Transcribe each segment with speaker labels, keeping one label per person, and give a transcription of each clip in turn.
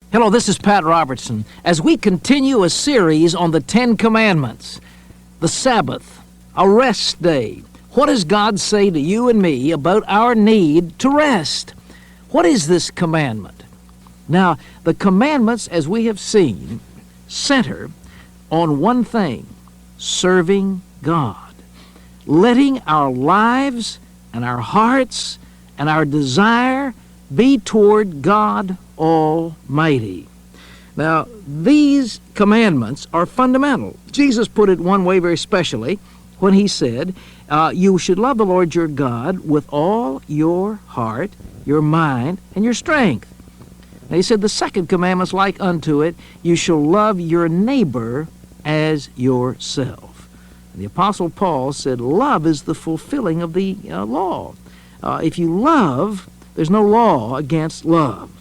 Speaker 1: Hello, this is Pat Robertson. As we continue a series on the Ten Commandments, the Sabbath, a rest day, what does God say to you and me about our need to rest? What is this commandment? Now, the commandments, as we have seen, center on one thing: serving God, letting our lives and our hearts and our desire be toward God Almighty. Now, these commandments are fundamental. Jesus put it one way very specially when he said, you should love the Lord your God with all your heart, your mind, and your strength. Now, he said the second commandment is like unto it, you shall love your neighbor as yourself. And the Apostle Paul said love is the fulfilling of the law. If you love, there's no law against love.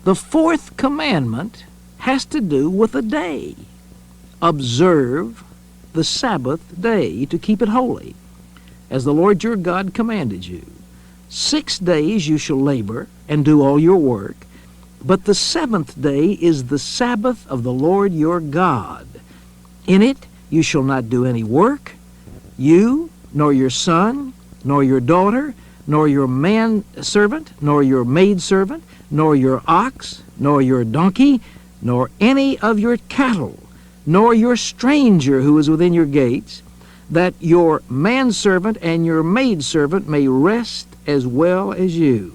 Speaker 1: The fourth commandment has to do with a day. Observe the Sabbath day to keep it holy, as the Lord your God commanded you. 6 days you shall labor and do all your work, but the seventh day is the Sabbath of the Lord your God. In it you shall not do any work, you, nor your son, nor your daughter, nor your manservant, nor your maidservant, nor your ox, nor your donkey, nor any of your cattle, nor your stranger who is within your gates, that your manservant and your maidservant may rest as well as you.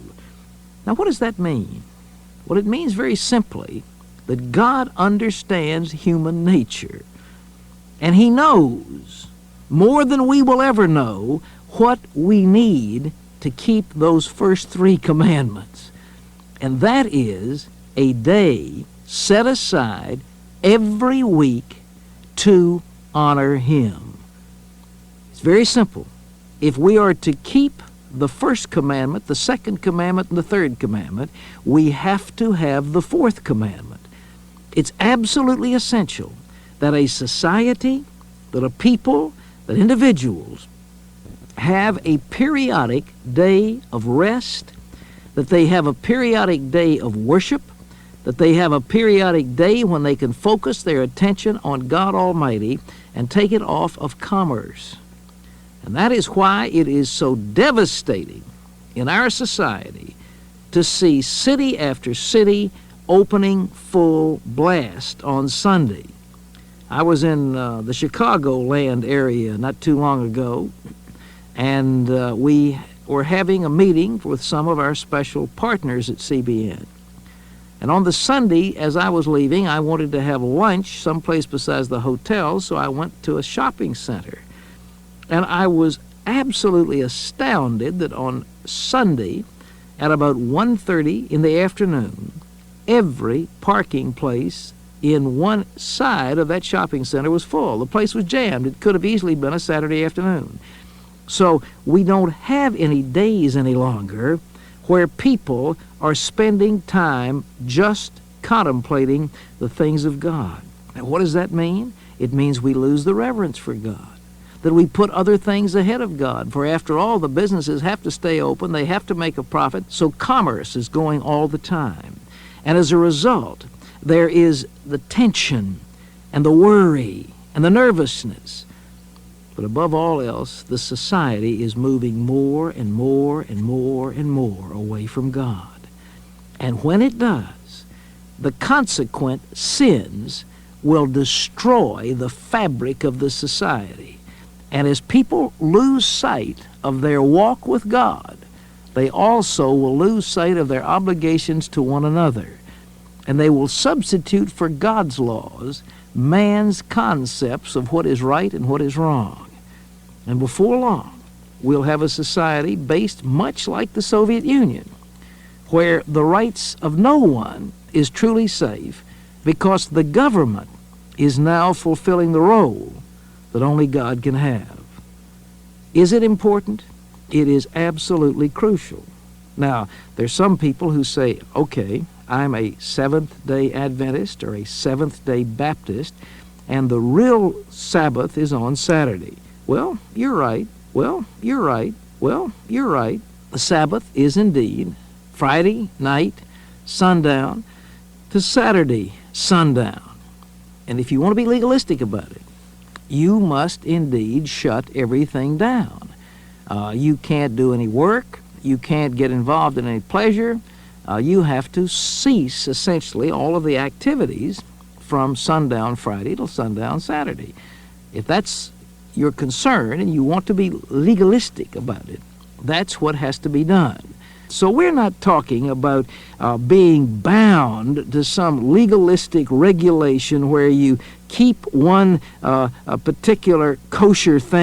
Speaker 1: Now, what does that mean? Well, it means very simply that God understands human nature, and He knows more than we will ever know what we need to keep those first 3 commandments. And that is a day set aside every week to honor Him. It's very simple. If we are to keep the first commandment, the second commandment, and the third commandment, we have to have the fourth commandment. It's absolutely essential that a society, that a people, that individuals have a periodic day of rest, that they have a periodic day of worship, that they have a periodic day when they can focus their attention on God Almighty and take it off of commerce. And that is why it is so devastating in our society to see city after city opening full blast on Sunday. I was in the Chicagoland area not too long ago, and we were having a meeting with some of our special partners at CBN. And on the Sunday, as I was leaving, I wanted to have lunch someplace besides the hotel, so I went to a shopping center. And I was absolutely astounded that on Sunday, at about 1:30 in the afternoon, every parking place in one side of that shopping center was full. The place was jammed. It could have easily been a Saturday afternoon. So we don't have any days any longer where people are spending time just contemplating the things of God. And what does that mean? It means we lose the reverence for God, that we put other things ahead of God. For after all, the businesses have to stay open, they have to make a profit, so commerce is going all the time. And as a result, there is the tension and the worry and the nervousness. But above all else, the society is moving more and more and more and more away from God. And when it does, the consequent sins will destroy the fabric of the society. And as people lose sight of their walk with God, they also will lose sight of their obligations to one another. And they will substitute for God's laws man's concepts of what is right and what is wrong. And before long, we'll have a society based much like the Soviet Union, where the rights of no one is truly safe because the government is now fulfilling the role that only God can have. Is it important? It is absolutely crucial. Now, there's some people who say, okay, I'm a Seventh-day Adventist or a Seventh-day Baptist, and the real Sabbath is on Saturday. Well, you're right. Well, you're right. Well, you're right. The Sabbath is indeed Friday night, sundown, to Saturday sundown. And if you want to be legalistic about it, you must indeed shut everything down. You can't do any work. You can't get involved in any pleasure. You have to cease, essentially, all of the activities from sundown Friday till sundown Saturday. If that's your concern and you want to be legalistic about it, that's what has to be done. So we're not talking about being bound to some legalistic regulation where you keep one a particular kosher thing